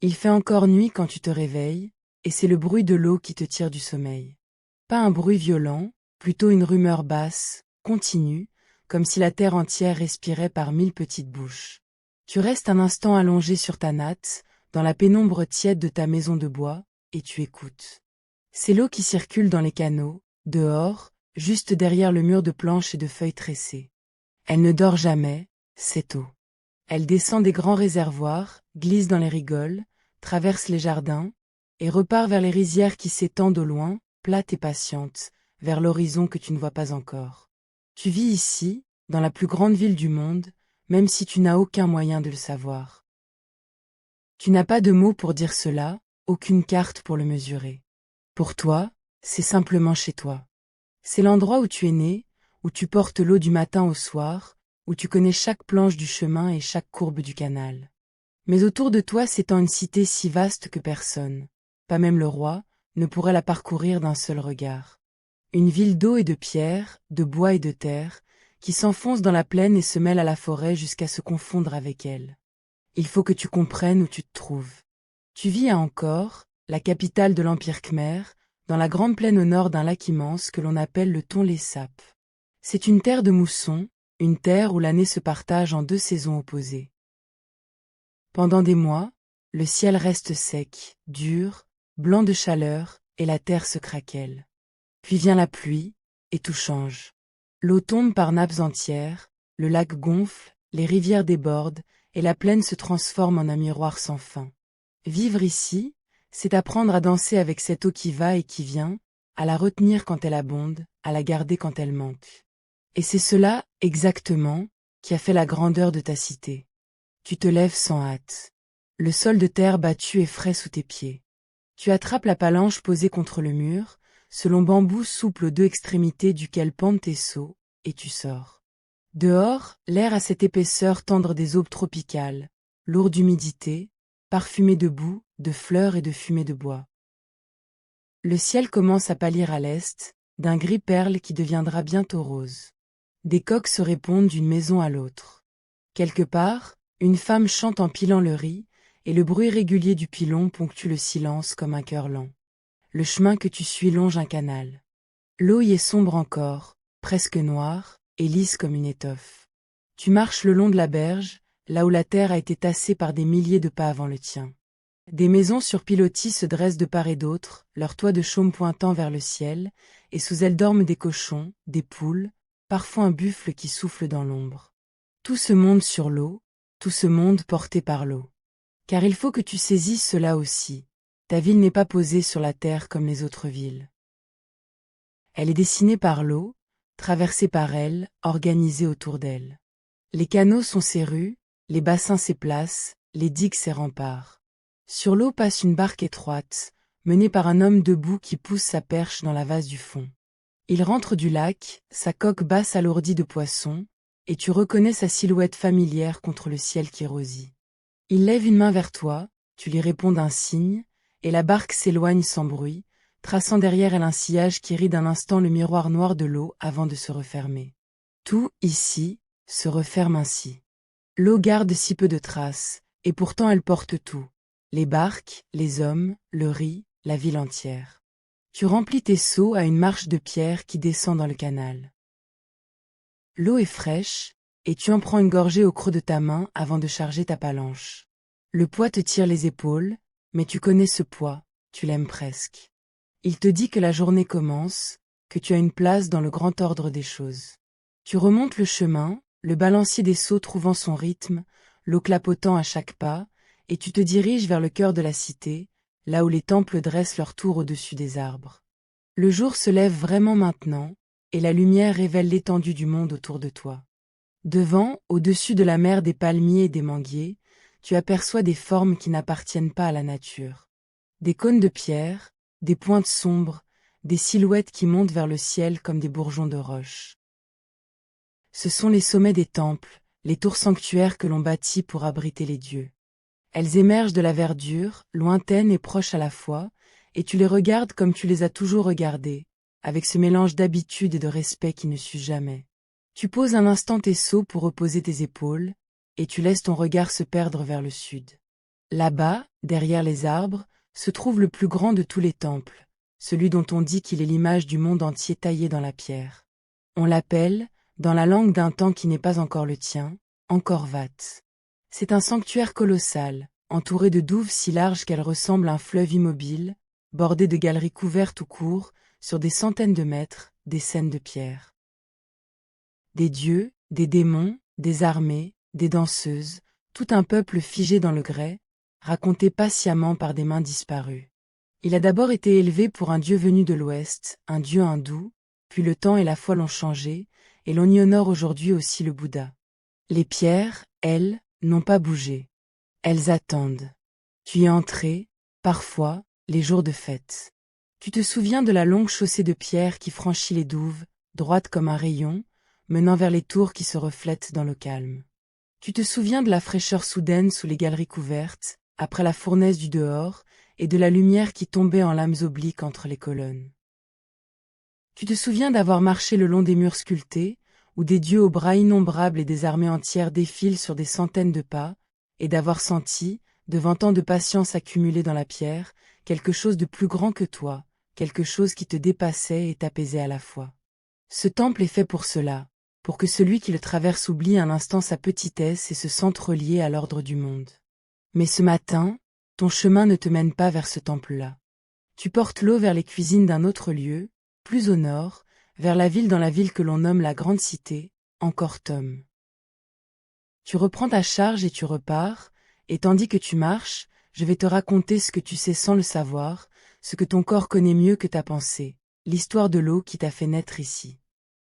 Il fait encore nuit quand tu te réveilles, et c'est le bruit de l'eau qui te tire du sommeil. Pas un bruit violent, plutôt une rumeur basse, continue, comme si la terre entière respirait par 1000 petites bouches. Tu restes un instant allongé sur ta natte, dans la pénombre tiède de ta maison de bois, et tu écoutes. C'est l'eau qui circule dans les canaux, dehors, juste derrière le mur de planches et de feuilles tressées. Elle ne dort jamais, cette eau. Elle descend des grands réservoirs, glisse dans les rigoles, traverse les jardins, et repart vers les rizières qui s'étendent au loin, plates et patientes, vers l'horizon que tu ne vois pas encore. Tu vis ici, dans la plus grande ville du monde, même si tu n'as aucun moyen de le savoir. Tu n'as pas de mots pour dire cela, aucune carte pour le mesurer. Pour toi, c'est simplement chez toi. C'est l'endroit où tu es né, où tu portes l'eau du matin au soir, où tu connais chaque planche du chemin et chaque courbe du canal. Mais autour de toi s'étend une cité si vaste que personne, pas même le roi, ne pourrait la parcourir d'un seul regard. Une ville d'eau et de pierre, de bois et de terre, qui s'enfonce dans la plaine et se mêle à la forêt jusqu'à se confondre avec elle. Il faut que tu comprennes où tu te trouves. Tu vis à Angkor, la capitale de l'Empire Khmer, dans la grande plaine au nord d'un lac immense que l'on appelle le Tonlé Sap. C'est une terre de mousson, une terre où l'année se partage en deux saisons opposées. Pendant des mois, le ciel reste sec, dur, blanc de chaleur, et la terre se craquelle. Puis vient la pluie, et tout change. L'eau tombe par nappes entières, le lac gonfle, les rivières débordent, et la plaine se transforme en un miroir sans fin. Vivre ici, c'est apprendre à danser avec cette eau qui va et qui vient, à la retenir quand elle abonde, à la garder quand elle manque. Et c'est cela, exactement, qui a fait la grandeur de ta cité. Tu te lèves sans hâte. Le sol de terre battu est frais sous tes pieds. Tu attrapes la palanche posée contre le mur, ce long bambou souple aux deux extrémités duquel pendent tes seaux, et tu sors. Dehors, l'air a cette épaisseur tendre des aubes tropicales, lourd d'humidité, parfumé de boue, de fleurs et de fumée de bois. Le ciel commence à pâlir à l'est, d'un gris perle qui deviendra bientôt rose. Des coqs se répondent d'une maison à l'autre. Quelque part, une femme chante en pilant le riz, et le bruit régulier du pilon ponctue le silence comme un cœur lent. Le chemin que tu suis longe un canal. L'eau y est sombre encore, presque noire, et lisse comme une étoffe. Tu marches le long de la berge, là où la terre a été tassée par des milliers de pas avant le tien. Des maisons sur pilotis se dressent de part et d'autre, leurs toits de chaume pointant vers le ciel, et sous elles dorment des cochons, des poules, parfois un buffle qui souffle dans l'ombre. Tout ce monde sur l'eau, tout ce monde porté par l'eau. Car il faut que tu saisisses cela aussi. Ta ville n'est pas posée sur la terre comme les autres villes. Elle est dessinée par l'eau, traversée par elle, organisée autour d'elle. Les canaux sont ses rues, les bassins ses places, les digues ses remparts. Sur l'eau passe une barque étroite, menée par un homme debout qui pousse sa perche dans la vase du fond. Il rentre du lac, sa coque basse alourdie de poissons, et tu reconnais sa silhouette familière contre le ciel qui rosit. Il lève une main vers toi, tu lui réponds d'un signe, et la barque s'éloigne sans bruit, traçant derrière elle un sillage qui ride un instant le miroir noir de l'eau avant de se refermer. Tout, ici, se referme ainsi. L'eau garde si peu de traces, et pourtant elle porte tout. Les barques, les hommes, le riz, la ville entière. Tu remplis tes seaux à une marche de pierre qui descend dans le canal. L'eau est fraîche, et tu en prends une gorgée au creux de ta main avant de charger ta palanche. Le poids te tire les épaules, mais tu connais ce poids, tu l'aimes presque. Il te dit que la journée commence, que tu as une place dans le grand ordre des choses. Tu remontes le chemin, le balancier des seaux trouvant son rythme, l'eau clapotant à chaque pas, et tu te diriges vers le cœur de la cité, là où les temples dressent leur tour au-dessus des arbres. Le jour se lève vraiment maintenant, et la lumière révèle l'étendue du monde autour de toi. Devant, au-dessus de la mer des palmiers et des manguiers, tu aperçois des formes qui n'appartiennent pas à la nature. Des cônes de pierre, des pointes sombres, des silhouettes qui montent vers le ciel comme des bourgeons de roche. Ce sont les sommets des temples, les tours sanctuaires que l'on bâtit pour abriter les dieux. Elles émergent de la verdure, lointaines et proches à la fois, et tu les regardes comme tu les as toujours regardées, avec ce mélange d'habitude et de respect qui ne s'use jamais. Tu poses un instant tes seaux pour reposer tes épaules, et tu laisses ton regard se perdre vers le sud. Là-bas, derrière les arbres, se trouve le plus grand de tous les temples, celui dont on dit qu'il est l'image du monde entier taillée dans la pierre. On l'appelle, dans la langue d'un temps qui n'est pas encore le tien, Angkor Wat. C'est un sanctuaire colossal, entouré de douves si larges qu'elles ressemblent à un fleuve immobile, bordé de galeries couvertes ou cours, sur des centaines de mètres, des scènes de pierre. Des dieux, des démons, des armées, des danseuses, tout un peuple figé dans le grès, raconté patiemment par des mains disparues. Il a d'abord été élevé pour un dieu venu de l'Ouest, un dieu hindou, puis le temps et la foi l'ont changé, et l'on y honore aujourd'hui aussi le Bouddha. Les pierres, elles, n'ont pas bougé. Elles attendent. Tu y es entré, parfois, les jours de fête. Tu te souviens de la longue chaussée de pierre qui franchit les douves, droite comme un rayon, menant vers les tours qui se reflètent dans le calme. Tu te souviens de la fraîcheur soudaine sous les galeries couvertes, après la fournaise du dehors, et de la lumière qui tombait en lames obliques entre les colonnes. Tu te souviens d'avoir marché le long des murs sculptés, où des dieux aux bras innombrables et des armées entières défilent sur des centaines de pas, et d'avoir senti, devant tant de patience accumulée dans la pierre, quelque chose de plus grand que toi, quelque chose qui te dépassait et t'apaisait à la fois. Ce temple est fait pour cela, pour que celui qui le traverse oublie un instant sa petitesse et se sente relié à l'ordre du monde. Mais ce matin, ton chemin ne te mène pas vers ce temple-là. Tu portes l'eau vers les cuisines d'un autre lieu, plus au nord, vers la ville dans la ville que l'on nomme la Grande Cité, Angkor Thom. Tu reprends ta charge et tu repars, et tandis que tu marches, je vais te raconter ce que tu sais sans le savoir, ce que ton corps connaît mieux que ta pensée, l'histoire de l'eau qui t'a fait naître ici.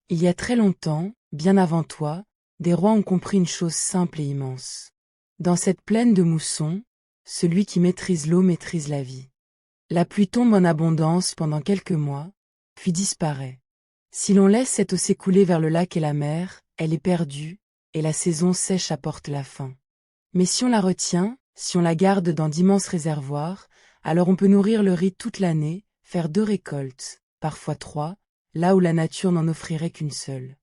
Il y a très longtemps, bien avant toi, des rois ont compris une chose simple et immense. Dans cette plaine de moussons, celui qui maîtrise l'eau maîtrise la vie. La pluie tombe en abondance pendant quelques mois, puis disparaît. Si l'on laisse cette eau s'écouler vers le lac et la mer, elle est perdue, et la saison sèche apporte la faim. Mais si on la retient, si on la garde dans d'immenses réservoirs, alors on peut nourrir le riz toute l'année, faire 2 récoltes, parfois 3, là où la nature n'en offrirait qu'une seule.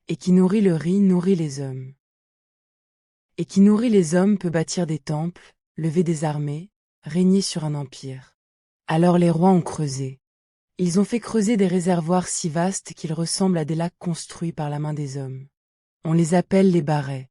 Et qui nourrit le riz nourrit les hommes. Et qui nourrit les hommes peut bâtir des temples, lever des armées, régner sur un empire. Alors les rois ont creusé. Ils ont fait creuser des réservoirs si vastes qu'ils ressemblent à des lacs construits par la main des hommes. On les appelle les barrets.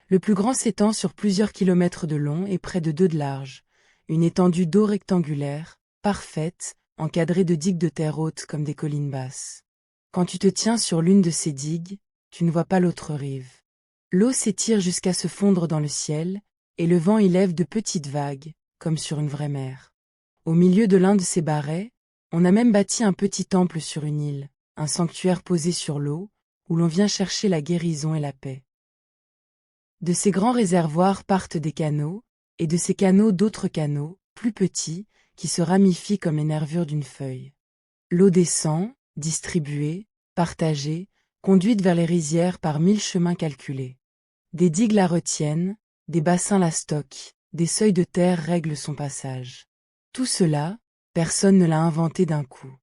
Le plus grand s'étend sur plusieurs kilomètres de long et près de 2 de large, une étendue d'eau rectangulaire, parfaite, encadrée de digues de terre haute comme des collines basses. Quand tu te tiens sur l'une de ces digues, tu ne vois pas l'autre rive. L'eau s'étire jusqu'à se fondre dans le ciel, et le vent y lève de petites vagues, comme sur une vraie mer. Au milieu de l'un de ces barrets, on a même bâti un petit temple sur une île, un sanctuaire posé sur l'eau, où l'on vient chercher la guérison et la paix. De ces grands réservoirs partent des canaux, et de ces canaux d'autres canaux, plus petits, qui se ramifient comme les nervures d'une feuille. L'eau descend, distribuée, partagée, conduite vers les rizières par 1000 chemins calculés. Des digues la retiennent, des bassins la stockent, des seuils de terre règlent son passage. Tout cela, personne ne l'a inventé d'un coup.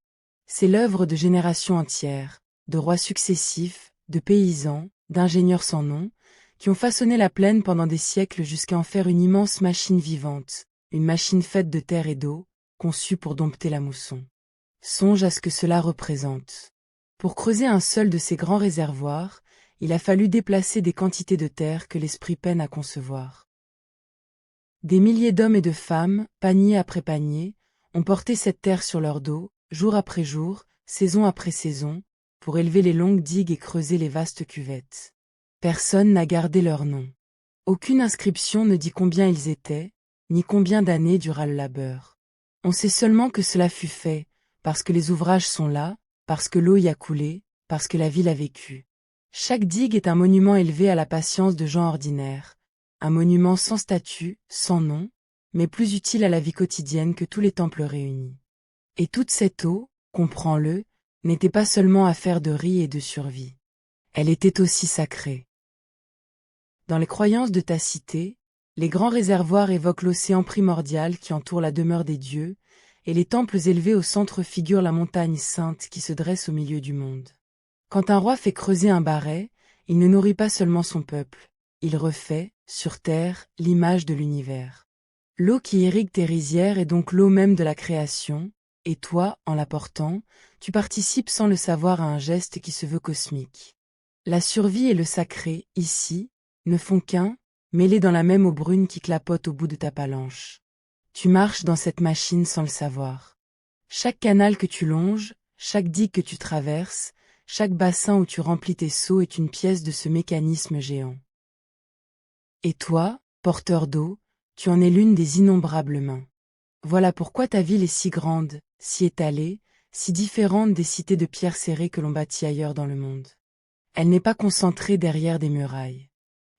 C'est l'œuvre de générations entières, de rois successifs, de paysans, d'ingénieurs sans nom, qui ont façonné la plaine pendant des siècles jusqu'à en faire une immense machine vivante, une machine faite de terre et d'eau, conçue pour dompter la mousson. Songe à ce que cela représente. Pour creuser un seul de ces grands réservoirs, il a fallu déplacer des quantités de terre que l'esprit peine à concevoir. Des milliers d'hommes et de femmes, panier après panier, ont porté cette terre sur leur dos, jour après jour, saison après saison, pour élever les longues digues et creuser les vastes cuvettes. Personne n'a gardé leur nom. Aucune inscription ne dit combien ils étaient, ni combien d'années dura le labeur. On sait seulement que cela fut fait, parce que les ouvrages sont là, parce que l'eau y a coulé, parce que la ville a vécu. Chaque digue est un monument élevé à la patience de gens ordinaires, un monument sans statut, sans nom, mais plus utile à la vie quotidienne que tous les temples réunis. Et toute cette eau, comprends-le, n'était pas seulement affaire de riz et de survie. Elle était aussi sacrée. Dans les croyances de ta cité, les grands réservoirs évoquent l'océan primordial qui entoure la demeure des dieux, et les temples élevés au centre figurent la montagne sainte qui se dresse au milieu du monde. Quand un roi fait creuser un barret, il ne nourrit pas seulement son peuple, il refait, sur terre, l'image de l'univers. L'eau qui irrigue tes rizières est donc l'eau même de la création, et toi, en la portant, tu participes sans le savoir à un geste qui se veut cosmique. La survie et le sacré, ici, ne font qu'un, mêlés dans la même eau brune qui clapote au bout de ta palanche. Tu marches dans cette machine sans le savoir. Chaque canal que tu longes, chaque digue que tu traverses, chaque bassin où tu remplis tes seaux est une pièce de ce mécanisme géant. Et toi, porteur d'eau, tu en es l'une des innombrables mains. Voilà pourquoi ta ville est si grande, si étalée, si différente des cités de pierre serrées que l'on bâtit ailleurs dans le monde. Elle n'est pas concentrée derrière des murailles.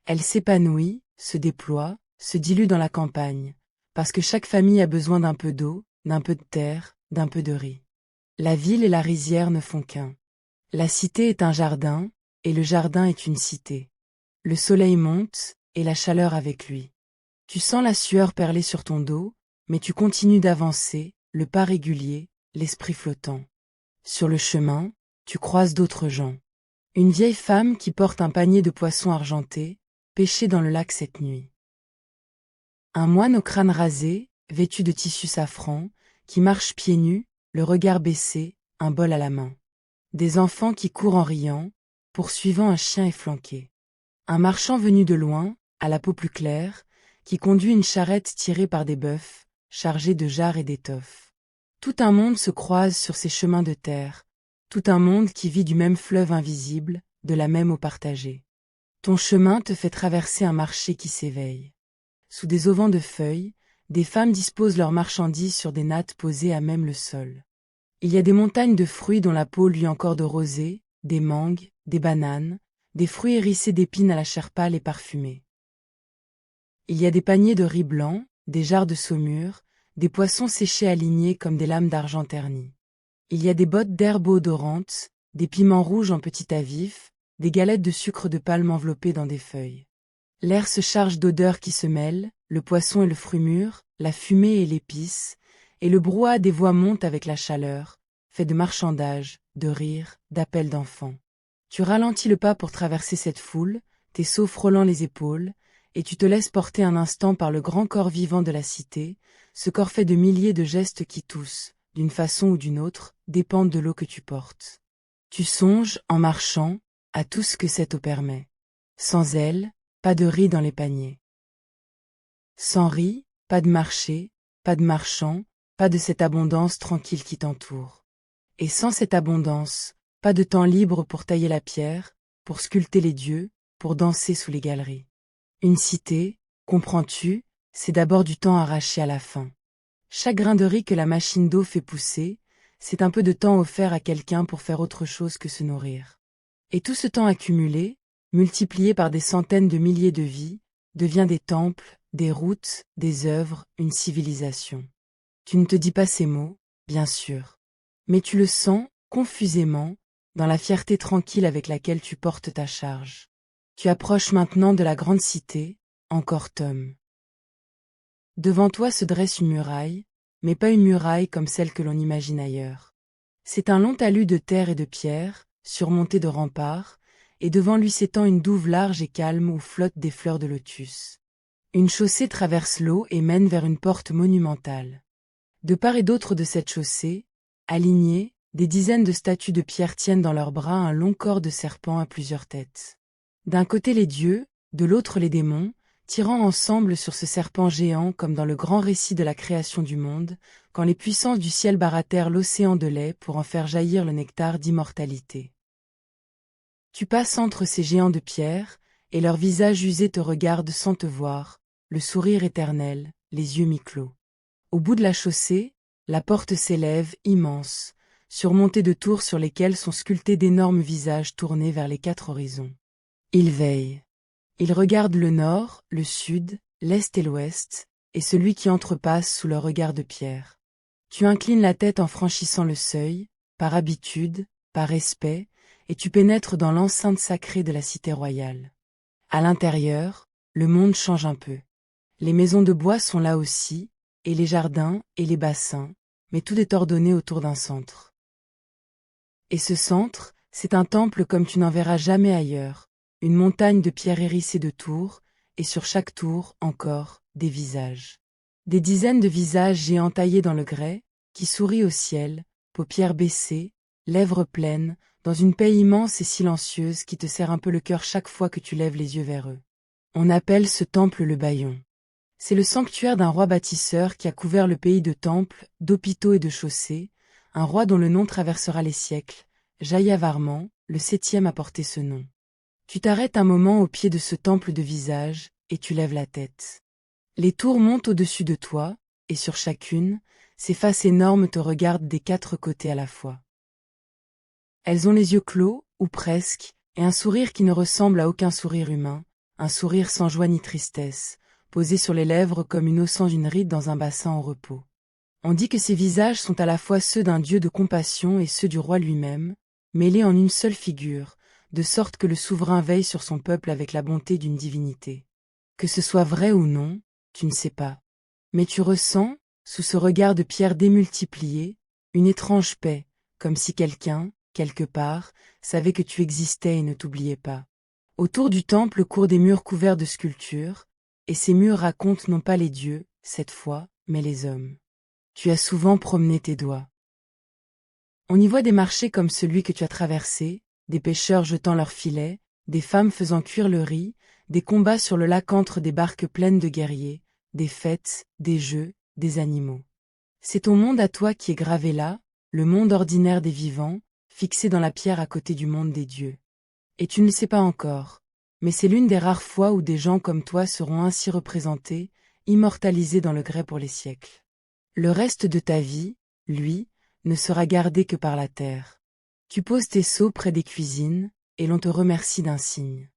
Elle s'épanouit, se déploie, se dilue dans la campagne, parce que chaque famille a besoin d'un peu d'eau, d'un peu de terre, d'un peu de riz. La ville et la rizière ne font qu'un. La cité est un jardin, et le jardin est une cité. Le soleil monte, et la chaleur avec lui. Tu sens la sueur perler sur ton dos, mais tu continues d'avancer, le pas régulier, l'esprit flottant. Sur le chemin, tu croises d'autres gens. Une vieille femme qui porte un panier de poissons argentés, pêché dans le lac cette nuit. Un moine au crâne rasé, vêtu de tissu safran, qui marche pieds nus, le regard baissé, un bol à la main. Des enfants qui courent en riant, poursuivant un chien efflanqué. Un marchand venu de loin, à la peau plus claire, qui conduit une charrette tirée par des bœufs, chargée de jarres et d'étoffes. Tout un monde se croise sur ces chemins de terre, tout un monde qui vit du même fleuve invisible, de la même eau partagée. Ton chemin te fait traverser un marché qui s'éveille. Sous des auvents de feuilles, des femmes disposent leurs marchandises sur des nattes posées à même le sol. Il y a des montagnes de fruits dont la peau luit encore de rosée, des mangues, des bananes, des fruits hérissés d'épines à la chair pâle et parfumée. Il y a des paniers de riz blanc, des jarres de saumure, des poissons séchés alignés comme des lames d'argent ternies. Il y a des bottes d'herbes odorantes, des piments rouges en petits tas vifs, des galettes de sucre de palme enveloppées dans des feuilles. L'air se charge d'odeurs qui se mêlent, le poisson et le fruit mûr, la fumée et l'épice, et le brouhaha des voix monte avec la chaleur, fait de marchandage, de rires, d'appels d'enfants. Tu ralentis le pas pour traverser cette foule, tes seaux frôlant les épaules, et tu te laisses porter un instant par le grand corps vivant de la cité, ce corps fait de milliers de gestes qui tous, d'une façon ou d'une autre, dépendent de l'eau que tu portes. Tu songes, en marchant, à tout ce que cette eau permet. Sans elle, pas de riz dans les paniers. Sans riz, pas de marché, pas de marchand, pas de cette abondance tranquille qui t'entoure. Et sans cette abondance, pas de temps libre pour tailler la pierre, pour sculpter les dieux, pour danser sous les galeries. Une cité, comprends-tu, c'est d'abord du temps arraché à la faim. Chaque grain de riz que la machine d'eau fait pousser, c'est un peu de temps offert à quelqu'un pour faire autre chose que se nourrir. Et tout ce temps accumulé, multiplié par des centaines de milliers de vies, devient des temples, des routes, des œuvres, une civilisation. Tu ne te dis pas ces mots, bien sûr. Mais tu le sens, confusément, dans la fierté tranquille avec laquelle tu portes ta charge. Tu approches maintenant de la grande cité, encore Tom. Devant toi se dresse une muraille, mais pas une muraille comme celle que l'on imagine ailleurs. C'est un long talus de terre et de pierre, surmonté de remparts, et devant lui s'étend une douve large et calme où flottent des fleurs de lotus. Une chaussée traverse l'eau et mène vers une porte monumentale. De part et d'autre de cette chaussée, alignée, des dizaines de statues de pierre tiennent dans leurs bras un long corps de serpent à plusieurs têtes. D'un côté les dieux, de l'autre les démons, tirant ensemble sur ce serpent géant comme dans le grand récit de la création du monde, quand les puissances du ciel baratèrent l'océan de lait pour en faire jaillir le nectar d'immortalité. Tu passes entre ces géants de pierre, et leurs visages usés te regardent sans te voir, le sourire éternel, les yeux mi-clos. Au bout de la chaussée, la porte s'élève, immense, surmontée de tours sur lesquelles sont sculptés d'énormes visages tournés vers les quatre horizons. Ils veillent. Ils regardent le nord, le sud, l'est et l'ouest, et celui qui entrepasse sous leur regard de pierre. Tu inclines la tête en franchissant le seuil, par habitude, par respect, et tu pénètres dans l'enceinte sacrée de la cité royale. À l'intérieur, le monde change un peu. Les maisons de bois sont là aussi, et les jardins, et les bassins, mais tout est ordonné autour d'un centre. Et ce centre, c'est un temple comme tu n'en verras jamais ailleurs, une montagne de pierres hérissées de tours, et sur chaque tour, encore, des visages. Des dizaines de visages géants taillés dans le grès, qui sourient au ciel, paupières baissées, lèvres pleines, dans une paix immense et silencieuse qui te serre un peu le cœur chaque fois que tu lèves les yeux vers eux. On appelle ce temple le Bayon. C'est le sanctuaire d'un roi bâtisseur qui a couvert le pays de temples, d'hôpitaux et de chaussées, un roi dont le nom traversera les siècles. Jayavarman, le 7e a porté ce nom. Tu t'arrêtes un moment au pied de ce temple de visage, et tu lèves la tête. Les tours montent au-dessus de toi, et sur chacune, ces faces énormes te regardent des 4 côtés à la fois. Elles ont les yeux clos, ou presque, et un sourire qui ne ressemble à aucun sourire humain, un sourire sans joie ni tristesse, posé sur les lèvres comme une eau sans une ride dans un bassin en repos. On dit que ces visages sont à la fois ceux d'un dieu de compassion et ceux du roi lui-même, mêlés en une seule figure, de sorte que le souverain veille sur son peuple avec la bonté d'une divinité. Que ce soit vrai ou non, tu ne sais pas. Mais tu ressens, sous ce regard de pierre démultiplié, une étrange paix, comme si quelqu'un, quelque part, savait que tu existais et ne t'oubliait pas. Autour du temple courent des murs couverts de sculptures, et ces murs racontent non pas les dieux, cette fois, mais les hommes. Tu as souvent promené tes doigts. On y voit des marchés comme celui que tu as traversé, des pêcheurs jetant leurs filets, des femmes faisant cuire le riz, des combats sur le lac entre des barques pleines de guerriers, des fêtes, des jeux, des animaux. C'est ton monde à toi qui est gravé là, le monde ordinaire des vivants, fixé dans la pierre à côté du monde des dieux. Et tu ne le sais pas encore, mais c'est l'une des rares fois où des gens comme toi seront ainsi représentés, immortalisés dans le grès pour les siècles. Le reste de ta vie, lui, ne sera gardé que par la terre. Tu poses tes seaux près des cuisines, et l'on te remercie d'un signe.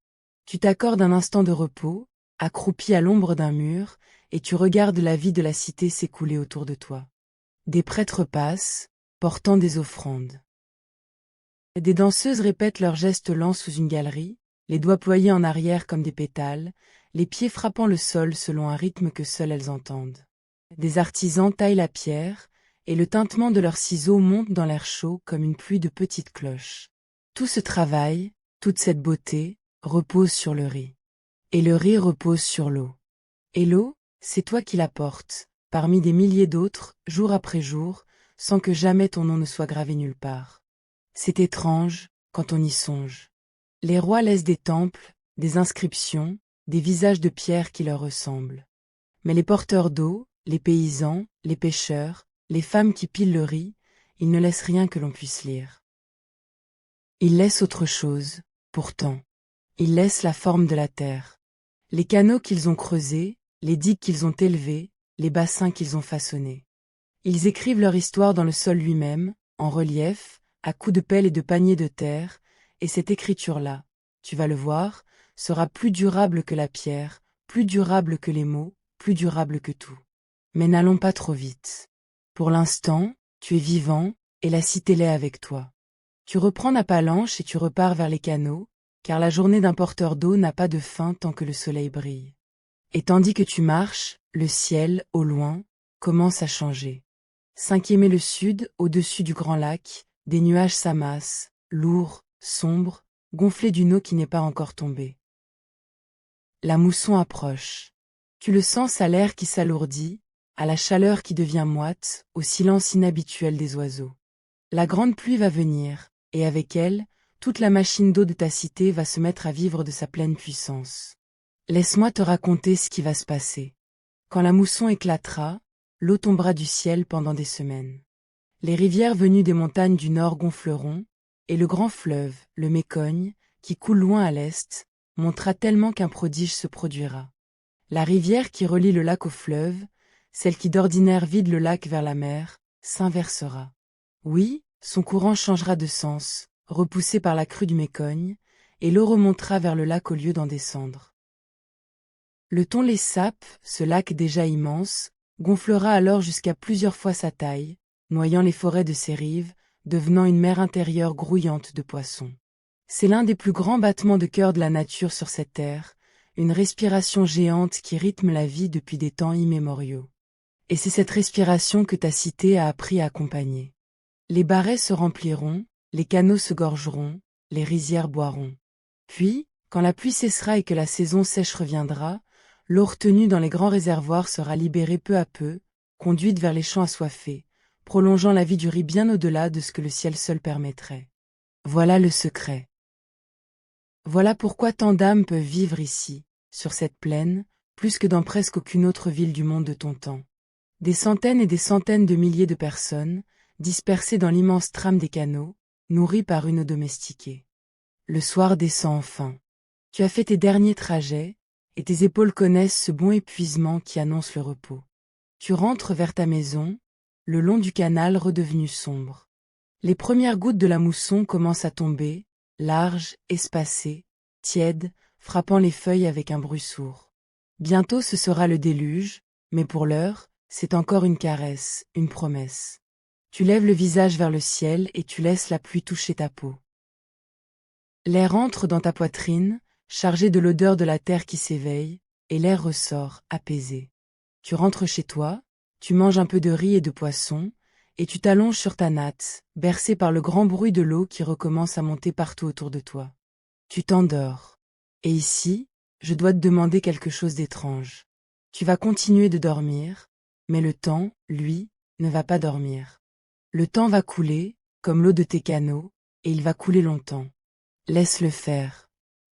Tu t'accordes un instant de repos, accroupi à l'ombre d'un mur, et tu regardes la vie de la cité s'écouler autour de toi. Des prêtres passent, portant des offrandes. Des danseuses répètent leurs gestes lents sous une galerie, les doigts ployés en arrière comme des pétales, les pieds frappant le sol selon un rythme que seules elles entendent. Des artisans taillent la pierre, et le tintement de leurs ciseaux monte dans l'air chaud comme une pluie de petites cloches. Tout ce travail, toute cette beauté, repose sur le riz. Et le riz repose sur l'eau. Et l'eau, c'est toi qui la portes, parmi des milliers d'autres, jour après jour, sans que jamais ton nom ne soit gravé nulle part. C'est étrange, quand on y songe. Les rois laissent des temples, des inscriptions, des visages de pierre qui leur ressemblent. Mais les porteurs d'eau, les paysans, les pêcheurs, les femmes qui pilent le riz, ils ne laissent rien que l'on puisse lire. Ils laissent autre chose, pourtant. Ils laissent la forme de la terre. Les canaux qu'ils ont creusés, les digues qu'ils ont élevées, les bassins qu'ils ont façonnés. Ils écrivent leur histoire dans le sol lui-même, en relief, à coups de pelle et de panier de terre, et cette écriture-là, tu vas le voir, sera plus durable que la pierre, plus durable que les mots, plus durable que tout. Mais n'allons pas trop vite. Pour l'instant, tu es vivant, et la cité l'est avec toi. Tu reprends la palanche et tu repars vers les canaux, car la journée d'un porteur d'eau n'a pas de fin tant que le soleil brille. Et tandis que tu marches, le ciel, au loin, commence à changer. 5e et le sud, au-dessus du grand lac, des nuages s'amassent, lourds, sombres, gonflés d'une eau qui n'est pas encore tombée. La mousson approche. Tu le sens à l'air qui s'alourdit, à la chaleur qui devient moite, au silence inhabituel des oiseaux. La grande pluie va venir, et avec elle, toute la machine d'eau de ta cité va se mettre à vivre de sa pleine puissance. Laisse-moi te raconter ce qui va se passer. Quand la mousson éclatera, l'eau tombera du ciel pendant des semaines. Les rivières venues des montagnes du nord gonfleront, et le grand fleuve, le Mécogne, qui coule loin à l'est, montera tellement qu'un prodige se produira. La rivière qui relie le lac au fleuve, celle qui d'ordinaire vide le lac vers la mer, s'inversera. Oui, son courant changera de sens, repoussé par la crue du Mécogne, et l'eau remontera vers le lac au lieu d'en descendre. Le Tonlé Sap, ce lac déjà immense, gonflera alors jusqu'à plusieurs fois sa taille, noyant les forêts de ses rives, devenant une mer intérieure grouillante de poissons. C'est l'un des plus grands battements de cœur de la nature sur cette terre, une respiration géante qui rythme la vie depuis des temps immémoriaux. Et c'est cette respiration que ta cité a appris à accompagner. Les barrets se rempliront, les canaux se gorgeront, les rizières boiront. Puis, quand la pluie cessera et que la saison sèche reviendra, L'eau retenue dans les grands réservoirs sera libérée peu à peu, conduite vers les champs assoiffés, prolongeant la vie du riz bien au-delà de ce que le ciel seul permettrait. Voilà le secret. Voilà pourquoi tant d'âmes peuvent vivre ici, sur cette plaine, plus que dans presque aucune autre ville du monde de ton temps. Des centaines et des centaines de milliers de personnes, dispersées dans l'immense trame des canaux, nourries par une eau domestiquée. Le soir descend enfin. Tu as fait tes derniers trajets, et tes épaules connaissent ce bon épuisement qui annonce le repos. Tu rentres vers ta maison, le long du canal redevenu sombre. Les premières gouttes de la mousson commencent à tomber, larges, espacées, tièdes, frappant les feuilles avec un bruit sourd. Bientôt ce sera le déluge, mais pour l'heure, c'est encore une caresse, une promesse. Tu lèves le visage vers le ciel et tu laisses la pluie toucher ta peau. L'air entre dans ta poitrine, chargé de l'odeur de la terre qui s'éveille, et l'air ressort, apaisé. Tu rentres chez toi, tu manges un peu de riz et de poisson, et tu t'allonges sur ta natte, bercé par le grand bruit de l'eau qui recommence à monter partout autour de toi. Tu t'endors. Et ici, je dois te demander quelque chose d'étrange. Tu vas continuer de dormir, mais le temps, lui, ne va pas dormir. Le temps va couler, comme l'eau de tes canaux, et il va couler longtemps. Laisse-le faire.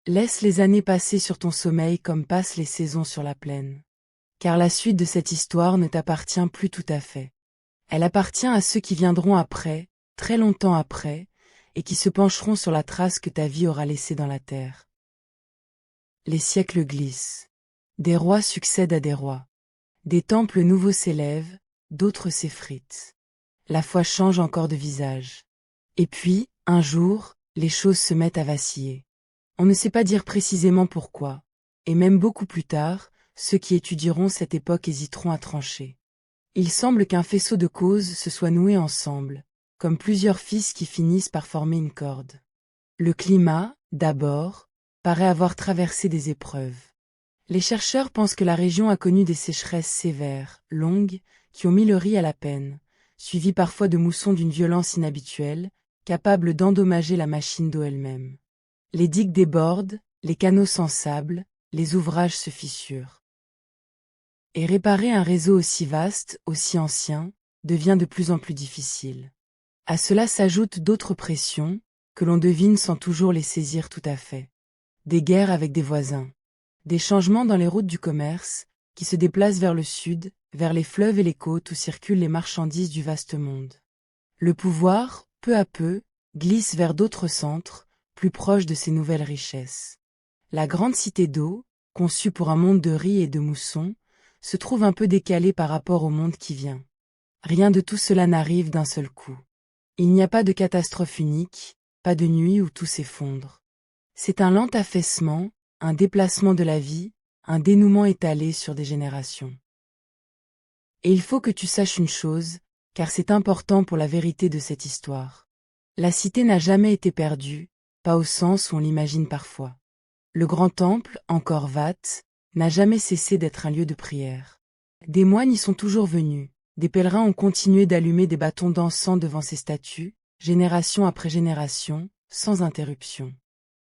Laisse les années passer sur ton sommeil comme passent les saisons sur la plaine. Car la suite de cette histoire ne t'appartient plus tout à fait. Elle appartient à ceux qui viendront après, très longtemps après, et qui se pencheront sur la trace que ta vie aura laissée dans la terre. Les siècles glissent. Des rois succèdent à des rois. Des temples nouveaux s'élèvent, d'autres s'effritent. La foi change encore de visage. Et puis, un jour, les choses se mettent à vaciller. On ne sait pas dire précisément pourquoi, et même beaucoup plus tard, ceux qui étudieront cette époque hésiteront à trancher. Il semble qu'un faisceau de causes se soit noué ensemble, comme plusieurs fils qui finissent par former une corde. Le climat, d'abord, paraît avoir traversé des épreuves. Les chercheurs pensent que la région a connu des sécheresses sévères, longues, qui ont mis le riz à la peine, suivies parfois de moussons d'une violence inhabituelle, capables d'endommager la machine d'eau elle-même. Les digues débordent, les canaux s'ensablent, les ouvrages se fissurent. Et réparer un réseau aussi vaste, aussi ancien, devient de plus en plus difficile. À cela s'ajoutent d'autres pressions, que l'on devine sans toujours les saisir tout à fait. Des guerres avec des voisins. Des changements dans les routes du commerce, qui se déplacent vers le sud, vers les fleuves et les côtes où circulent les marchandises du vaste monde. Le pouvoir, peu à peu, glisse vers d'autres centres, plus proches de ces nouvelles richesses. La grande cité d'eau, conçue pour un monde de riz et de moussons, se trouve un peu décalée par rapport au monde qui vient. Rien de tout cela n'arrive d'un seul coup. Il n'y a pas de catastrophe unique, pas de nuit où tout s'effondre. C'est un lent affaissement, un déplacement de la vie, un dénouement étalé sur des générations. Et il faut que tu saches une chose, car c'est important pour la vérité de cette histoire. La cité n'a jamais été perdue, pas au sens où on l'imagine parfois. Le grand temple, encore Vat, n'a jamais cessé d'être un lieu de prière. Des moines y sont toujours venus, des pèlerins ont continué d'allumer des bâtons d'encens devant ces statues, génération après génération, sans interruption.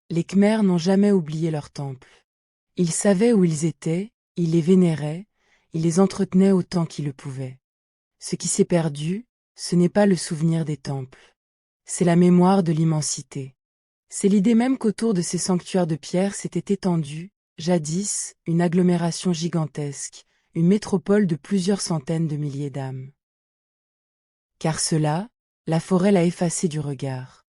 Les Khmers n'ont jamais oublié leur temple. Ils savaient où ils étaient, ils les vénéraient, ils les entretenaient autant qu'ils le pouvaient. Ce qui s'est perdu, ce n'est pas le souvenir des temples. C'est la mémoire de l'immensité. C'est l'idée même qu'autour de ces sanctuaires de pierre s'était étendue, jadis, une agglomération gigantesque, une métropole de plusieurs centaines de milliers d'âmes. Car cela, la forêt l'a effacé du regard.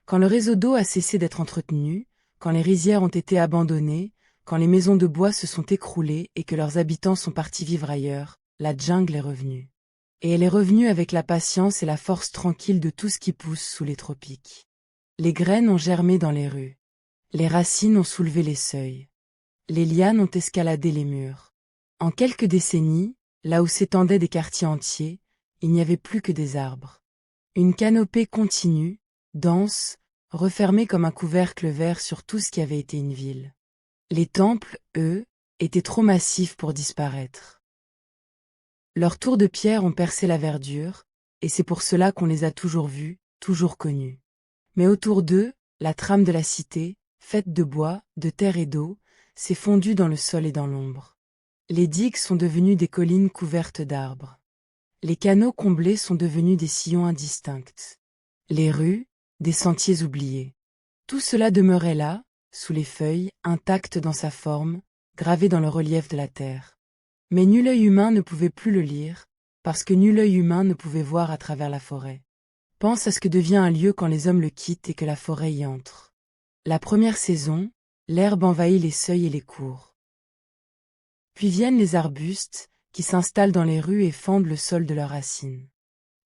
Quand le réseau d'eau a cessé d'être entretenu, quand les rizières ont été abandonnées, quand les maisons de bois se sont écroulées et que leurs habitants sont partis vivre ailleurs, la jungle est revenue. Et elle est revenue avec la patience et la force tranquille de tout ce qui pousse sous les tropiques. Les graines ont germé dans les rues. Les racines ont soulevé les seuils. Les lianes ont escaladé les murs. En quelques décennies, là où s'étendaient des quartiers entiers, il n'y avait plus que des arbres. Une canopée continue, dense, refermée comme un couvercle vert sur tout ce qui avait été une ville. Les temples, eux, étaient trop massifs pour disparaître. Leurs tours de pierre ont percé la verdure, et c'est pour cela qu'on les a toujours vus, toujours connus. Mais autour d'eux, la trame de la cité, faite de bois, de terre et d'eau, s'est fondue dans le sol et dans l'ombre. Les digues sont devenues des collines couvertes d'arbres. Les canaux comblés sont devenus des sillons indistincts. Les rues, des sentiers oubliés. Tout cela demeurait là, sous les feuilles, intact dans sa forme, gravé dans le relief de la terre. Mais nul œil humain ne pouvait plus le lire, parce que nul œil humain ne pouvait voir à travers la forêt. Pense à ce que devient un lieu quand les hommes le quittent et que la forêt y entre. La première saison, l'herbe envahit les seuils et les cours. Puis viennent les arbustes, qui s'installent dans les rues et fendent le sol de leurs racines.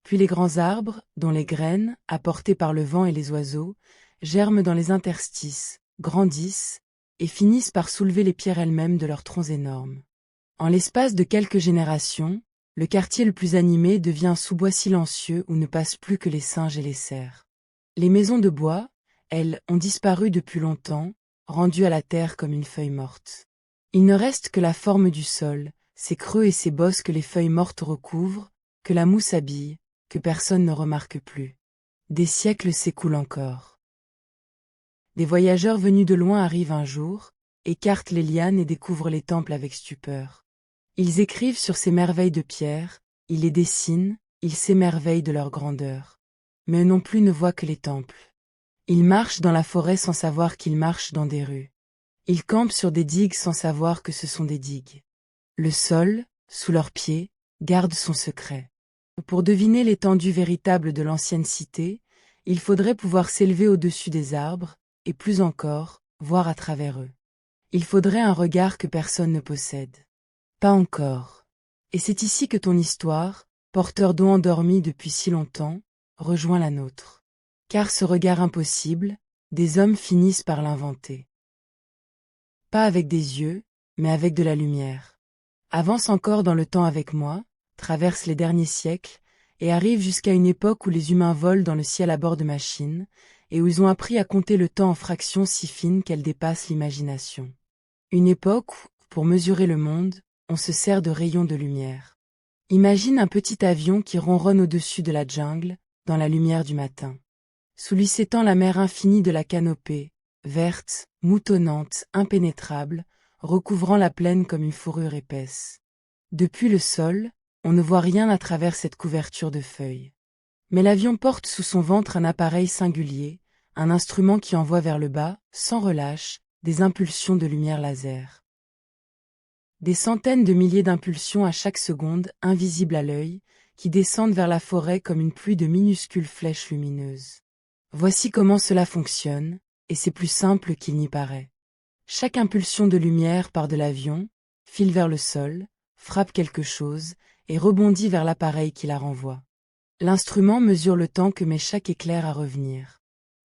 Puis les grands arbres, dont les graines, apportées par le vent et les oiseaux, germent dans les interstices, grandissent, et finissent par soulever les pierres elles-mêmes de leurs troncs énormes. En l'espace de quelques générations, le quartier le plus animé devient un sous-bois silencieux où ne passent plus que les singes et les cerfs. Les maisons de bois, elles, ont disparu depuis longtemps, rendues à la terre comme une feuille morte. Il ne reste que la forme du sol, ses creux et ses bosses que les feuilles mortes recouvrent, que la mousse habille, que personne ne remarque plus. Des siècles s'écoulent encore. Des voyageurs venus de loin arrivent un jour, écartent les lianes et découvrent les temples avec stupeur. Ils écrivent sur ces merveilles de pierre, ils les dessinent, ils s'émerveillent de leur grandeur. Mais eux non plus ne voient que les temples. Ils marchent dans la forêt sans savoir qu'ils marchent dans des rues. Ils campent sur des digues sans savoir que ce sont des digues. Le sol, sous leurs pieds, garde son secret. Pour deviner l'étendue véritable de l'ancienne cité, il faudrait pouvoir s'élever au-dessus des arbres, et plus encore, voir à travers eux. Il faudrait un regard que personne ne possède. Pas encore. Et c'est ici que ton histoire, porteur d'eau endormie depuis si longtemps, rejoint la nôtre. Car ce regard impossible, des hommes finissent par l'inventer. Pas avec des yeux, mais avec de la lumière. Avance encore dans le temps avec moi, traverse les derniers siècles, et arrive jusqu'à une époque où les humains volent dans le ciel à bord de machines, et où ils ont appris à compter le temps en fractions si fines qu'elles dépassent l'imagination. Une époque où, pour mesurer le monde, on se sert de rayons de lumière. Imagine un petit avion qui ronronne au-dessus de la jungle, dans la lumière du matin. Sous lui s'étend la mer infinie de la canopée, verte, moutonnante, impénétrable, recouvrant la plaine comme une fourrure épaisse. Depuis le sol, on ne voit rien à travers cette couverture de feuilles. Mais l'avion porte sous son ventre un appareil singulier, un instrument qui envoie vers le bas, sans relâche, des impulsions de lumière laser. Des centaines de milliers d'impulsions à chaque seconde, invisibles à l'œil, qui descendent vers la forêt comme une pluie de minuscules flèches lumineuses. Voici comment cela fonctionne, et c'est plus simple qu'il n'y paraît. Chaque impulsion de lumière part de l'avion, file vers le sol, frappe quelque chose, et rebondit vers l'appareil qui la renvoie. L'instrument mesure le temps que met chaque éclair à revenir.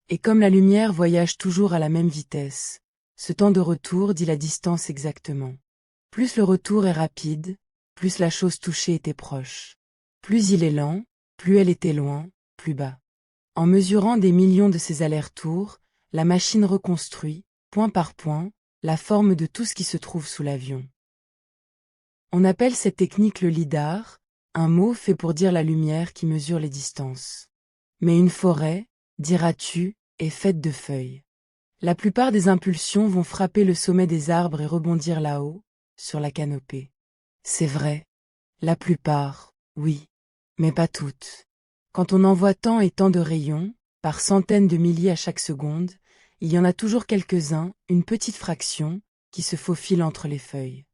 Et comme la lumière voyage toujours à la même vitesse, ce temps de retour dit la distance exactement. Plus le retour est rapide, plus la chose touchée était proche. Plus il est lent, plus elle était loin, plus bas. En mesurant des millions de ces allers-retours, la machine reconstruit, point par point, la forme de tout ce qui se trouve sous l'avion. On appelle cette technique le lidar, un mot fait pour dire la lumière qui mesure les distances. Mais une forêt, diras-tu, est faite de feuilles. La plupart des impulsions vont frapper le sommet des arbres et rebondir là-haut, sur la canopée. C'est vrai. La plupart, oui. Mais pas toutes. Quand on envoie tant et tant de rayons, par centaines de milliers à chaque seconde, il y en a toujours quelques-uns, une petite fraction, qui se faufilent entre les feuilles.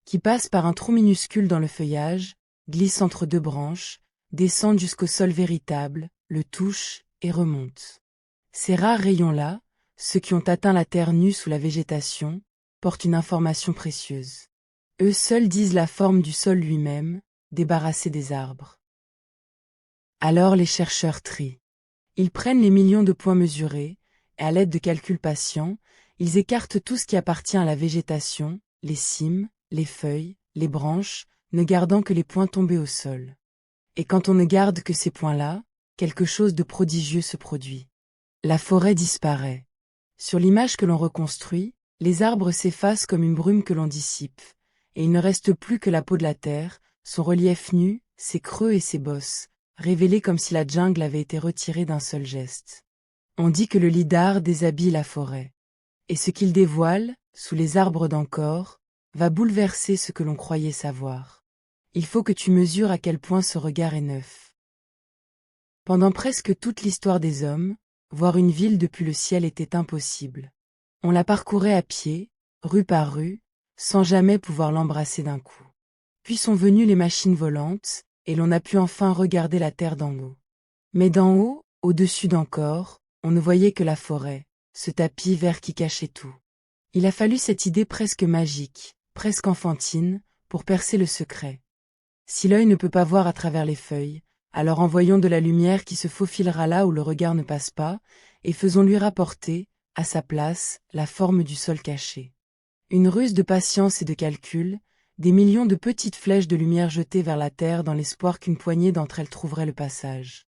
Qui passent par un trou minuscule dans le feuillage, glissent entre deux branches, descendent jusqu'au sol véritable, le touchent et remontent. Ces rares rayons-là, ceux qui ont atteint la terre nue sous la végétation, portent une information précieuse. Eux seuls disent la forme du sol lui-même, débarrassé des arbres. Alors les chercheurs trient. Ils prennent les millions de points mesurés, et à l'aide de calculs patients, ils écartent tout ce qui appartient à la végétation, les cimes, les feuilles, les branches, ne gardant que les points tombés au sol. Et quand on ne garde que ces points-là, quelque chose de prodigieux se produit. La forêt disparaît. Sur l'image que l'on reconstruit, les arbres s'effacent comme une brume que l'on dissipe, et il ne reste plus que la peau de la terre, son relief nu, ses creux et ses bosses, révélés comme si la jungle avait été retirée d'un seul geste. On dit que le lidar déshabille la forêt. Et ce qu'il dévoile, sous les arbres d'encore, va bouleverser ce que l'on croyait savoir. Il faut que tu mesures à quel point ce regard est neuf. Pendant presque toute l'histoire des hommes, voir une ville depuis le ciel était impossible. On la parcourait à pied, rue par rue, sans jamais pouvoir l'embrasser d'un coup. Puis sont venues les machines volantes, et l'on a pu enfin regarder la terre d'en haut. Mais d'en haut, au-dessus d'encore, on ne voyait que la forêt, ce tapis vert qui cachait tout. Il a fallu cette idée presque magique, presque enfantine, pour percer le secret. Si l'œil ne peut pas voir à travers les feuilles, alors envoyons de la lumière qui se faufilera là où le regard ne passe pas, et faisons-lui rapporter, à sa place, la forme du sol caché. Une ruse de patience et de calcul, des millions de petites flèches de lumière jetées vers la terre dans l'espoir qu'une poignée d'entre elles trouverait le passage.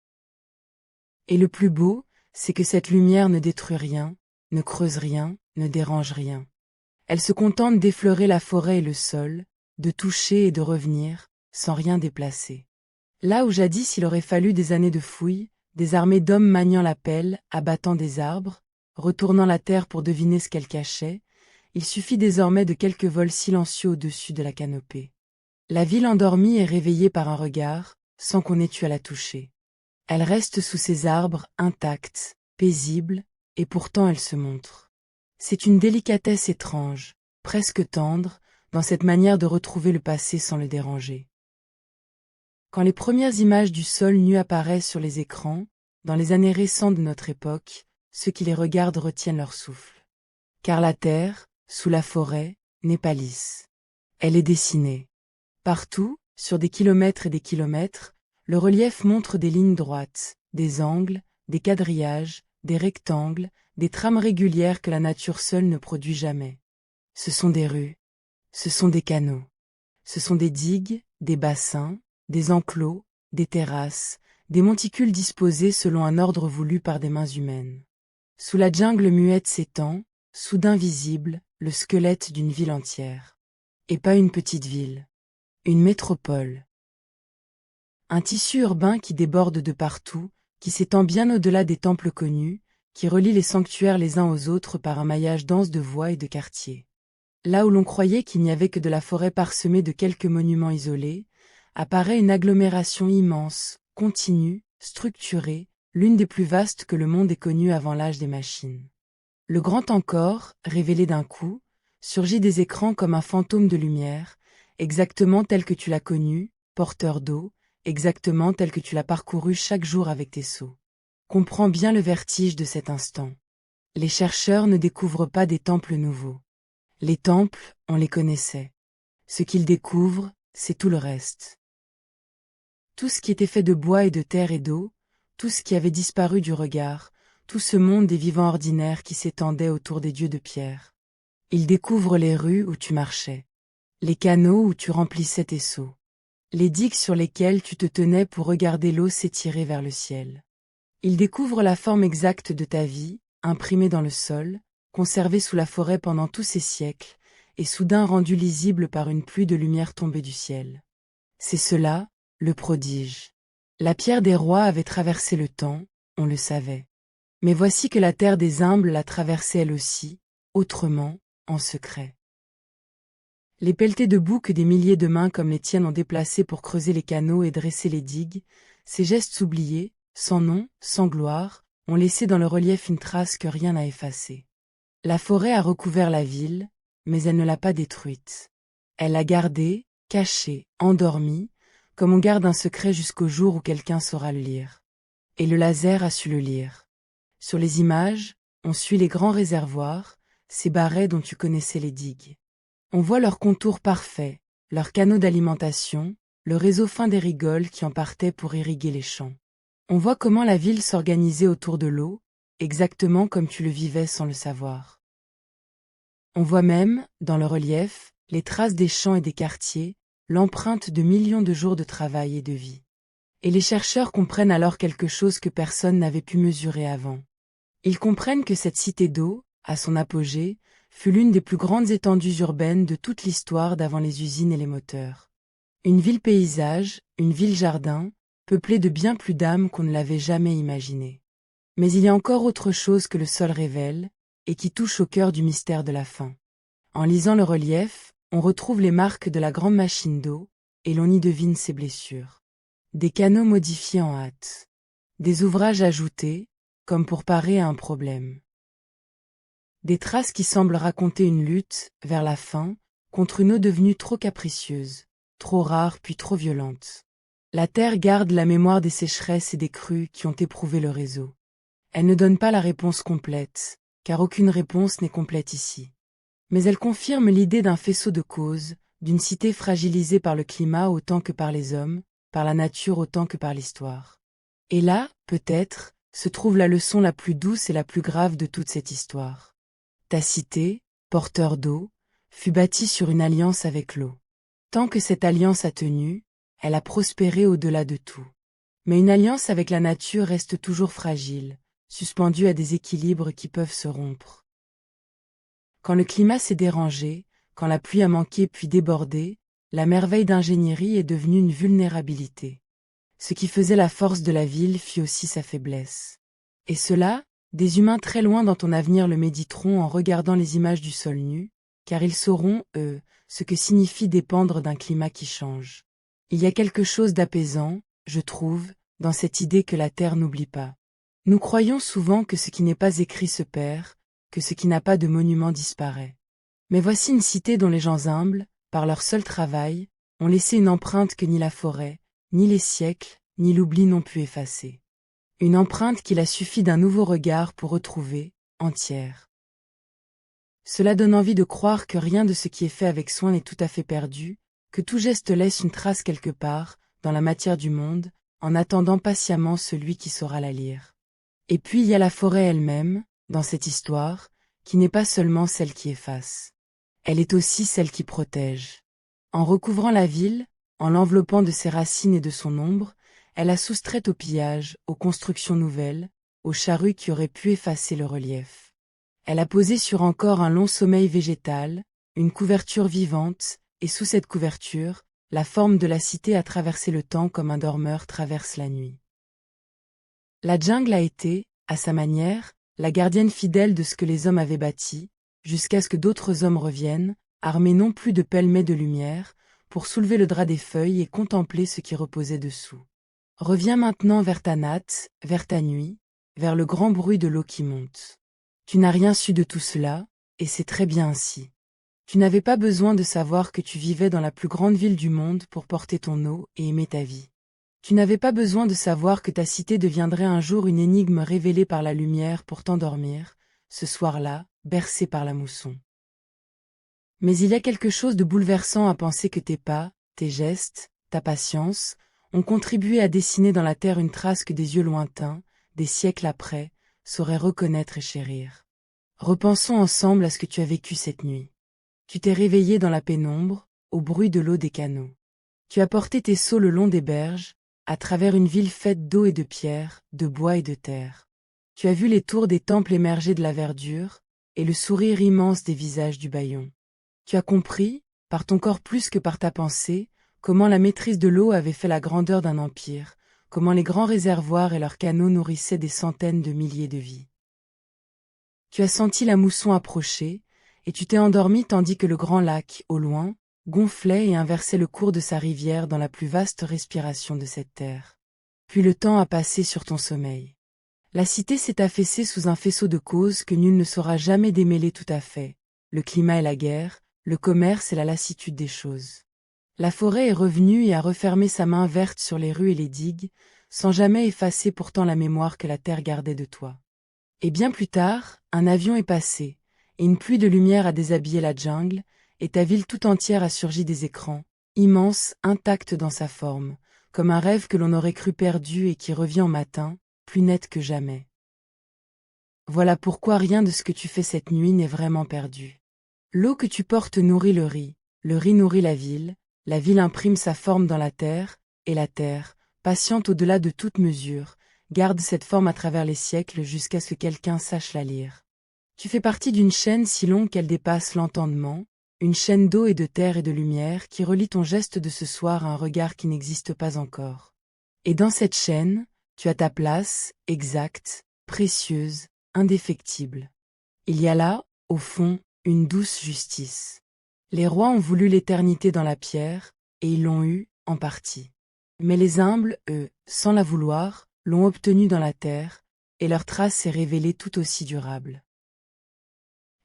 Et le plus beau, c'est que cette lumière ne détruit rien, ne creuse rien, ne dérange rien. Elle se contente d'effleurer la forêt et le sol, de toucher et de revenir, sans rien déplacer. Là où jadis il aurait fallu des années de fouilles, des armées d'hommes maniant la pelle, abattant des arbres, retournant la terre pour deviner ce qu'elle cachait, il suffit désormais de quelques vols silencieux au-dessus de la canopée. La ville endormie est réveillée par un regard, sans qu'on ait eu à la toucher. Elle reste sous ses arbres, intacte, paisible, et pourtant elle se montre. C'est une délicatesse étrange, presque tendre, dans cette manière de retrouver le passé sans le déranger. Quand les premières images du sol nu apparaissent sur les écrans, dans les années récentes de notre époque, ceux qui les regardent retiennent leur souffle. Car la terre, sous la forêt, n'est pas lisse. Elle est dessinée. Partout, sur des kilomètres et des kilomètres, le relief montre des lignes droites, des angles, des quadrillages, des rectangles, des trames régulières que la nature seule ne produit jamais. Ce sont des rues, ce sont des canaux, ce sont des digues, des bassins, des enclos, des terrasses, des monticules disposés selon un ordre voulu par des mains humaines. Sous la jungle muette s'étend, soudain visible, le squelette d'une ville entière. Et pas une petite ville. Une métropole. Un tissu urbain qui déborde de partout, qui s'étend bien au-delà des temples connus, qui relie les sanctuaires les uns aux autres par un maillage dense de voies et de quartiers. Là où l'on croyait qu'il n'y avait que de la forêt parsemée de quelques monuments isolés, apparaît une agglomération immense, continue, structurée, l'une des plus vastes que le monde ait connues avant l'âge des machines. Le grand encore, révélé d'un coup, surgit des écrans comme un fantôme de lumière, exactement tel que tu l'as connu, porteur d'eau, exactement tel que tu l'as parcouru chaque jour avec tes seaux. Comprends bien le vertige de cet instant. Les chercheurs ne découvrent pas des temples nouveaux. Les temples, on les connaissait. Ce qu'ils découvrent, c'est tout le reste. Tout ce qui était fait de bois et de terre et d'eau, tout ce qui avait disparu du regard, tout ce monde des vivants ordinaires qui s'étendait autour des dieux de pierre. Ils découvrent les rues où tu marchais, les canaux où tu remplissais tes seaux, les digues sur lesquelles tu te tenais pour regarder l'eau s'étirer vers le ciel. Ils découvrent la forme exacte de ta vie, imprimée dans le sol, conservée sous la forêt pendant tous ces siècles, et soudain rendue lisible par une pluie de lumière tombée du ciel. C'est cela, le prodige. La pierre des rois avait traversé le temps, on le savait. Mais voici que la terre des humbles l'a traversée elle aussi, autrement, en secret. Les pelletés de boue que des milliers de mains comme les tiennes ont déplacées pour creuser les canaux et dresser les digues, ces gestes oubliés, sans nom, sans gloire, ont laissé dans le relief une trace que rien n'a effacée. La forêt a recouvert la ville, mais elle ne l'a pas détruite. Elle l'a gardée, cachée, endormie, comme on garde un secret jusqu'au jour où quelqu'un saura le lire. Et le laser a su le lire. Sur les images, on suit les grands réservoirs, ces barrets dont tu connaissais les digues. On voit leurs contours parfaits, leurs canaux d'alimentation, le réseau fin des rigoles qui en partaient pour irriguer les champs. On voit comment la ville s'organisait autour de l'eau, exactement comme tu le vivais sans le savoir. On voit même, dans le relief, les traces des champs et des quartiers, l'empreinte de millions de jours de travail et de vie. Et les chercheurs comprennent alors quelque chose que personne n'avait pu mesurer avant. Ils comprennent que cette cité d'eau, à son apogée, fut l'une des plus grandes étendues urbaines de toute l'histoire d'avant les usines et les moteurs. Une ville-paysage, une ville-jardin, peuplée de bien plus d'âmes qu'on ne l'avait jamais imaginé. Mais il y a encore autre chose que le sol révèle, et qui touche au cœur du mystère de la fin. En lisant le relief, On retrouve les marques de la grande machine d'eau, et l'on y devine ses blessures. Des canaux modifiés en hâte. Des ouvrages ajoutés, comme pour parer à un problème. Des traces qui semblent raconter une lutte, vers la fin, contre une eau devenue trop capricieuse, trop rare puis trop violente. La terre garde la mémoire des sécheresses et des crues qui ont éprouvé le réseau. Elle ne donne pas la réponse complète, car aucune réponse n'est complète ici. Mais elle confirme l'idée d'un faisceau de causes, d'une cité fragilisée par le climat autant que par les hommes, par la nature autant que par l'histoire. Et là, peut-être, se trouve la leçon la plus douce et la plus grave de toute cette histoire. Ta cité, porteur d'eau, fut bâtie sur une alliance avec l'eau. Tant que cette alliance a tenu, elle a prospéré au-delà de tout. Mais une alliance avec la nature reste toujours fragile, suspendue à des équilibres qui peuvent se rompre. Quand le climat s'est dérangé, quand la pluie a manqué puis débordé, la merveille d'ingénierie est devenue une vulnérabilité. Ce qui faisait la force de la ville fit aussi sa faiblesse. Et cela, des humains très loin dans ton avenir le méditeront en regardant les images du sol nu, car ils sauront, eux, ce que signifie dépendre d'un climat qui change. Il y a quelque chose d'apaisant, je trouve, dans cette idée que la terre n'oublie pas. Nous croyons souvent que ce qui n'est pas écrit se perd, que ce qui n'a pas de monument disparaît. Mais voici une cité dont les gens humbles, par leur seul travail, ont laissé une empreinte que ni la forêt, ni les siècles, ni l'oubli n'ont pu effacer. Une empreinte qu'il a suffi d'un nouveau regard pour retrouver, entière. Cela donne envie de croire que rien de ce qui est fait avec soin n'est tout à fait perdu, que tout geste laisse une trace quelque part, dans la matière du monde, en attendant patiemment celui qui saura la lire. Et puis il y a la forêt elle-même, dans cette histoire, qui n'est pas seulement celle qui efface. Elle est aussi celle qui protège. En recouvrant la ville, en l'enveloppant de ses racines et de son ombre, elle a soustrait au pillage, aux constructions nouvelles, aux charrues qui auraient pu effacer le relief. Elle a posé sur encore un long sommeil végétal, une couverture vivante, et sous cette couverture, la forme de la cité a traversé le temps comme un dormeur traverse la nuit. La jungle a été, à sa manière, la gardienne fidèle de ce que les hommes avaient bâti, jusqu'à ce que d'autres hommes reviennent, armés non plus de pelles mais de lumière, pour soulever le drap des feuilles et contempler ce qui reposait dessous. Reviens maintenant vers ta natte, vers ta nuit, vers le grand bruit de l'eau qui monte. Tu n'as rien su de tout cela, et c'est très bien ainsi. Tu n'avais pas besoin de savoir que tu vivais dans la plus grande ville du monde pour porter ton eau et aimer ta vie. Tu n'avais pas besoin de savoir que ta cité deviendrait un jour une énigme révélée par la lumière pour t'endormir, ce soir-là, bercé par la mousson. Mais il y a quelque chose de bouleversant à penser que tes pas, tes gestes, ta patience, ont contribué à dessiner dans la terre une trace que des yeux lointains, des siècles après, sauraient reconnaître et chérir. Repensons ensemble à ce que tu as vécu cette nuit. Tu t'es réveillé dans la pénombre, au bruit de l'eau des canaux. Tu as porté tes seaux le long des berges, à travers une ville faite d'eau et de pierre, de bois et de terre. Tu as vu les tours des temples émerger de la verdure, et le sourire immense des visages du bâillon. Tu as compris, par ton corps plus que par ta pensée, comment la maîtrise de l'eau avait fait la grandeur d'un empire, comment les grands réservoirs et leurs canaux nourrissaient des centaines de milliers de vies. Tu as senti la mousson approcher, et tu t'es endormi tandis que le grand lac, au loin, gonflait et inversait le cours de sa rivière dans la plus vaste respiration de cette terre. Puis le temps a passé sur ton sommeil. La cité s'est affaissée sous un faisceau de causes que nul ne saura jamais démêler tout à fait, le climat et la guerre, le commerce et la lassitude des choses. La forêt est revenue et a refermé sa main verte sur les rues et les digues, sans jamais effacer pourtant la mémoire que la terre gardait de toi. Et bien plus tard, un avion est passé, et une pluie de lumière a déshabillé la jungle, et ta ville tout entière a surgi des écrans, immense, intacte dans sa forme, comme un rêve que l'on aurait cru perdu et qui revient en matin, plus net que jamais. Voilà pourquoi rien de ce que tu fais cette nuit n'est vraiment perdu. L'eau que tu portes nourrit le riz nourrit la ville imprime sa forme dans la terre, et la terre, patiente au-delà de toute mesure, garde cette forme à travers les siècles jusqu'à ce que quelqu'un sache la lire. Tu fais partie d'une chaîne si longue qu'elle dépasse l'entendement, une chaîne d'eau et de terre et de lumière qui relie ton geste de ce soir à un regard qui n'existe pas encore. Et dans cette chaîne, tu as ta place, exacte, précieuse, indéfectible. Il y a là, au fond, une douce justice. Les rois ont voulu l'éternité dans la pierre, et ils l'ont eue, en partie. Mais les humbles, eux, sans la vouloir, l'ont obtenue dans la terre, et leur trace s'est révélée tout aussi durable.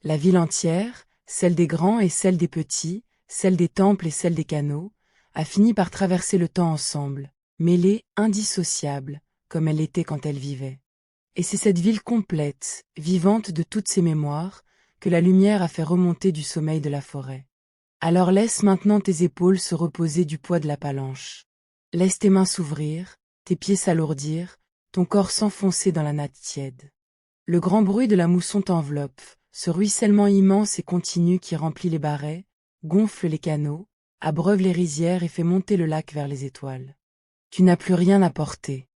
La ville entière, celle des grands et celle des petits, celle des temples et celle des canaux, a fini par traverser le temps ensemble, mêlée, indissociable, comme elle était quand elle vivait. Et c'est cette ville complète, vivante de toutes ses mémoires, que la lumière a fait remonter du sommeil de la forêt. Alors laisse maintenant tes épaules se reposer du poids de la palanche. Laisse tes mains s'ouvrir, tes pieds s'alourdir, ton corps s'enfoncer dans la natte tiède. Le grand bruit de la mousson t'enveloppe, ce ruissellement immense et continu qui remplit les barrets, gonfle les canaux, abreuve les rizières et fait monter le lac vers les étoiles. Tu n'as plus rien à porter.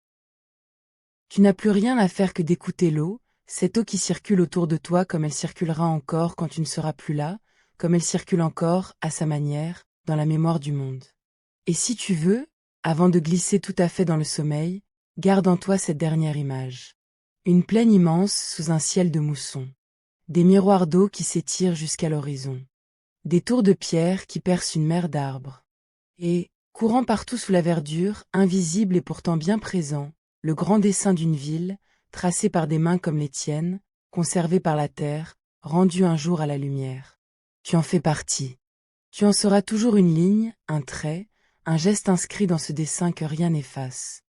Tu n'as plus rien à faire que d'écouter l'eau, cette eau qui circule autour de toi comme elle circulera encore quand tu ne seras plus là, comme elle circule encore, à sa manière, dans la mémoire du monde. Et si tu veux, avant de glisser tout à fait dans le sommeil, garde en toi cette dernière image. Une plaine immense sous un ciel de mousson. Des miroirs d'eau qui s'étirent jusqu'à l'horizon. Des tours de pierre qui percent une mer d'arbres. Et, courant partout sous la verdure, invisible et pourtant bien présent, le grand dessin d'une ville, tracé par des mains comme les tiennes, conservé par la terre, rendu un jour à la lumière. Tu en fais partie. Tu en seras toujours une ligne, un trait, un geste inscrit dans ce dessin que rien n'efface.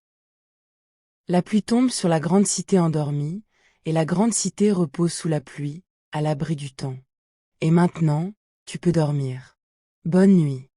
La pluie tombe sur la grande cité endormie, et la grande cité repose sous la pluie, à l'abri du temps. Et maintenant, tu peux dormir. Bonne nuit.